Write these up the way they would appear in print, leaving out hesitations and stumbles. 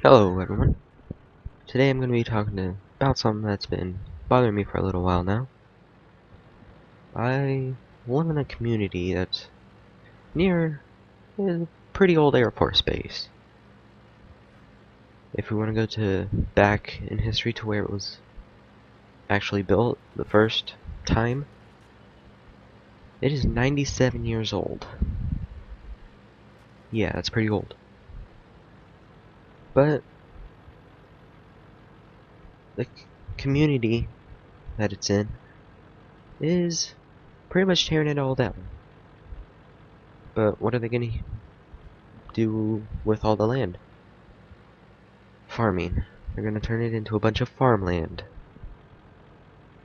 Hello everyone. Today I'm going to be talking about something that's been bothering me for a little while now. I live in a community that's near a pretty old Air Force base. If we want to go back in history to where it was actually built the first time, it is 97 years old. Yeah, that's pretty old. But the community that it's in is pretty much tearing it all down. But what are they going to do with all the land? Farming. They're gonna turn it into a bunch of farmland.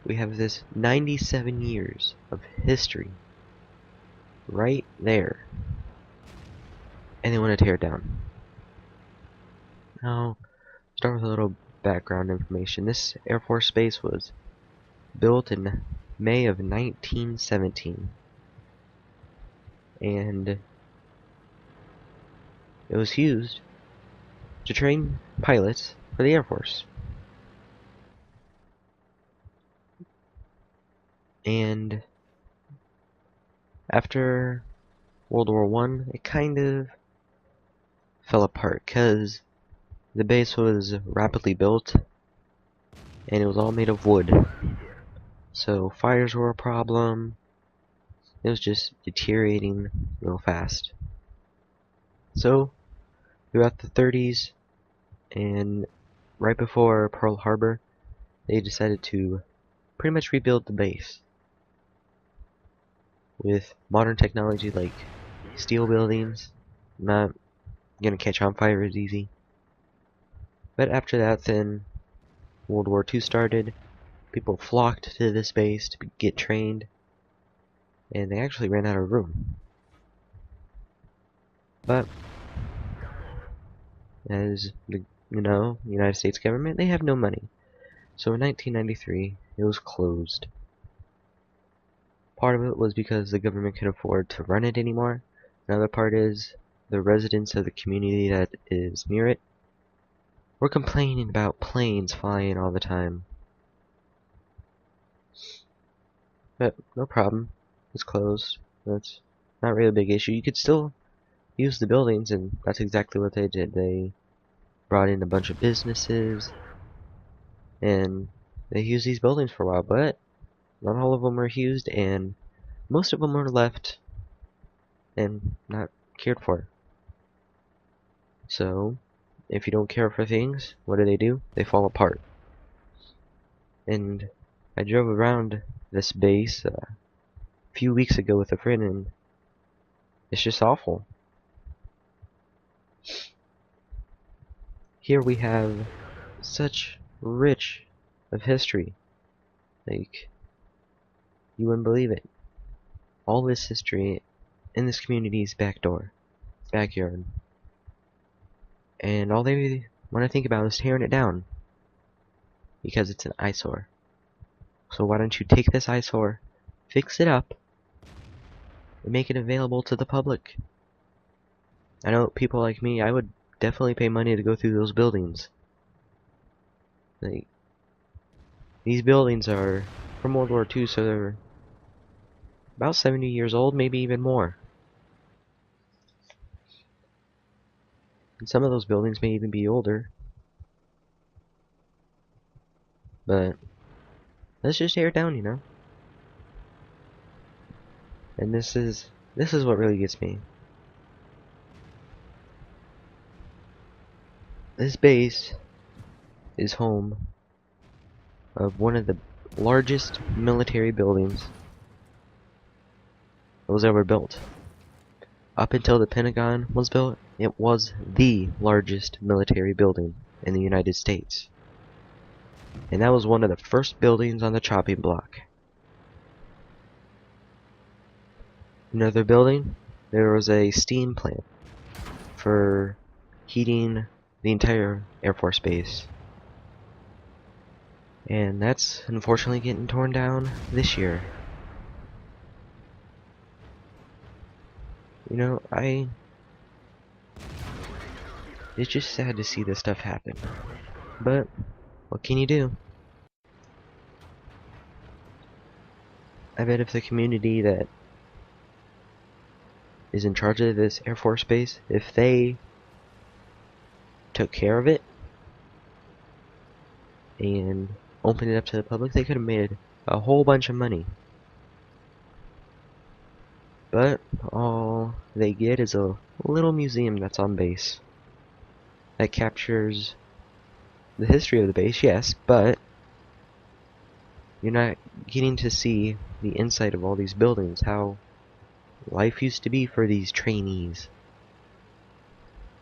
We have this 97 years of history right there. And they want to tear it down. Now, start with a little background information. This Air Force base was built in May of 1917. And it was used to train pilots for the Air Force. And after World War I, it kind of fell apart because the base was rapidly built and it was all made of wood. So fires were a problem. It was just deteriorating real fast. So throughout the 30s and right before Pearl Harbor, they decided to pretty much rebuild the base with modern technology like steel buildings. Not gonna catch on fire as easy. But after that, then World War II started. People flocked to this base to get trained, and they actually ran out of room. But as the United States government, they have no money. So in 1993, it was closed. Part of it was because the government couldn't afford to run it anymore. Another part is the residents of the community that is near it were complaining about planes flying all the time. But no problem. It's closed. That's not really a big issue. You could still use the buildings, and that's exactly what they did. They brought in a bunch of businesses, and they used these buildings for a while, but not all of them were used, and most of them were left and not cared for. So, if you don't care for things, what do? They fall apart. And I drove around this base a few weeks ago with a friend, and it's just awful. Here we have such rich of history. Like, you wouldn't believe it. All this history in this community's backyard. And all they want to think about is tearing it down. Because it's an eyesore. So why don't you take this eyesore, fix it up, and make it available to the public? I know people like me, I would definitely pay money to go through those buildings. Like, these buildings are from World War II, so they're about 70 years old, maybe even more. And some of those buildings may even be older. But let's just tear it down, And this is what really gets me. This base is home of one of the largest military buildings that was ever built. Up until the Pentagon was built, it was the largest military building in the United States. And that was one of the first buildings on the chopping block. Another building, there was a steam plant for heating the entire Air Force Base. And that's unfortunately getting torn down this year. I It's just sad to see this stuff happen. But, what can you do? I bet if the community that is in charge of this Air Force base, if they took care of it and opened it up to the public, they could have made a whole bunch of money. But all they get is a little museum that's on base that captures the history of the base, yes, but you're not getting to see the inside of all these buildings, how life used to be for these trainees,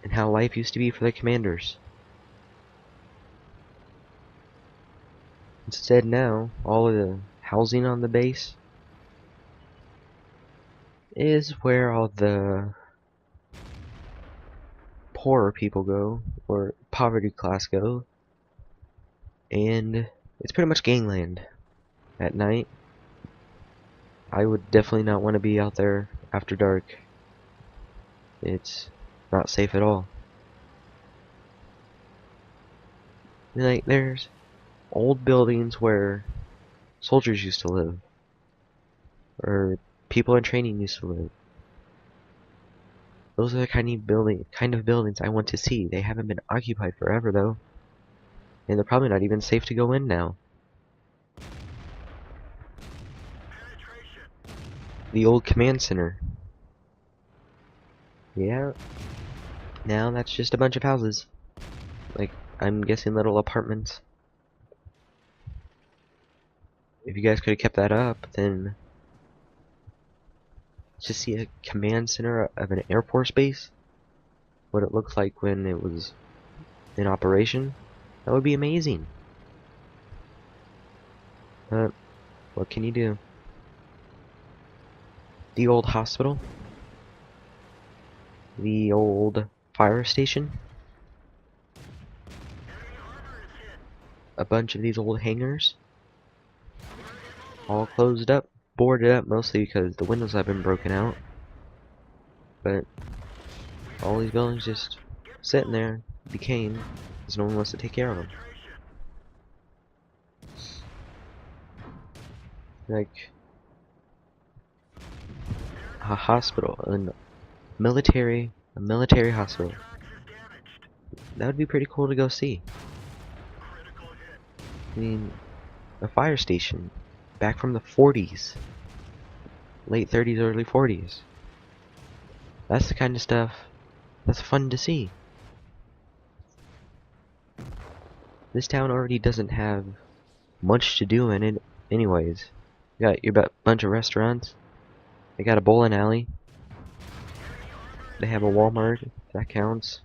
and how life used to be for the commanders. Instead now, all of the housing on the base is where all the poorer people go, or poverty class go, and it's pretty much gangland. At night, I would definitely not want to be out there after dark. It's not safe at all. Like, there's old buildings where soldiers used to live, or people in training used to live. Those are the kind of buildings I want to see. They haven't been occupied forever though, and they're probably not even safe to go in now. The old command center. Yeah, now that's just a bunch of houses. Like, I'm guessing little apartments. If you guys could have kept that up, then to see a command center of an Air Force base, what it looked like when it was in operation, that would be amazing. But what can you do? The old hospital, the old fire station, a bunch of these old hangars, all closed up, boarded up, mostly because the windows have been broken out. But all these buildings just sitting there, decaying, because no one wants to take care of them. Like a hospital, a military hospital. That would be pretty cool to go see. I mean, a fire station back from the 40s, late 30s, early 40s. That's the kind of stuff that's fun to see. This town already doesn't have much to do in it anyways. You got your bunch of restaurants. They got a bowling alley. They have a Walmart, if that counts.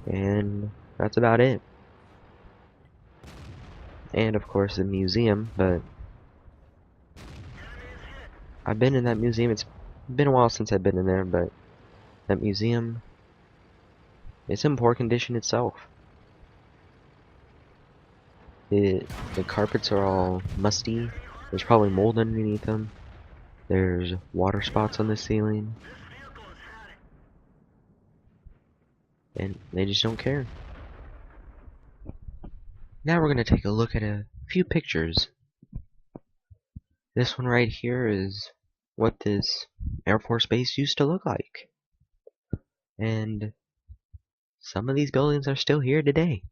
And that's about it. And of course the museum, but I've been in that museum. It's been a while since I've been in there, but that museum, it's in poor condition itself. The carpets are all musty. There's probably mold underneath them. There's water spots on the ceiling. And they just don't care. Now we're going to take a look at a few pictures. This one right here is what this Air Force base used to look like. And some of these buildings are still here today.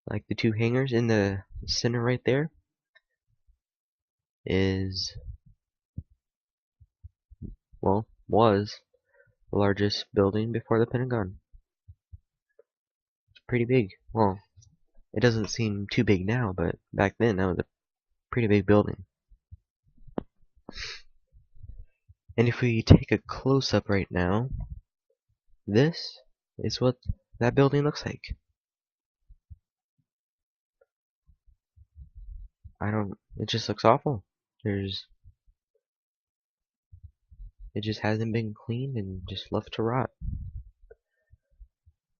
Like the two hangars in the center right there is, well, was the largest building before the Pentagon. It's pretty big. Well, it doesn't seem too big now, but back then that was a pretty big building. And if we take a close-up right now, this is what that building looks like. It just looks awful. It just hasn't been cleaned and just left to rot.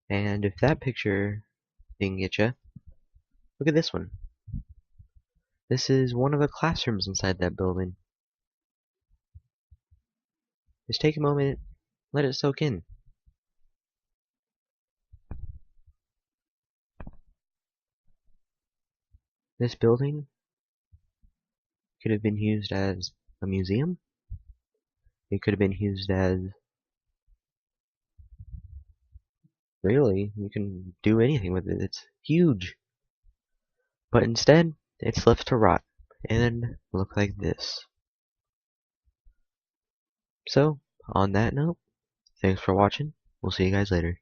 And if that picture didn't get you, look at this one. This is one of the classrooms inside that building. Just take a moment, Let it soak in. This building could have been used as a museum. It could have been used as, really, you can do anything with it. It's huge. But instead, it's left to rot and look like this. So, on that note, thanks for watching. We'll see you guys later.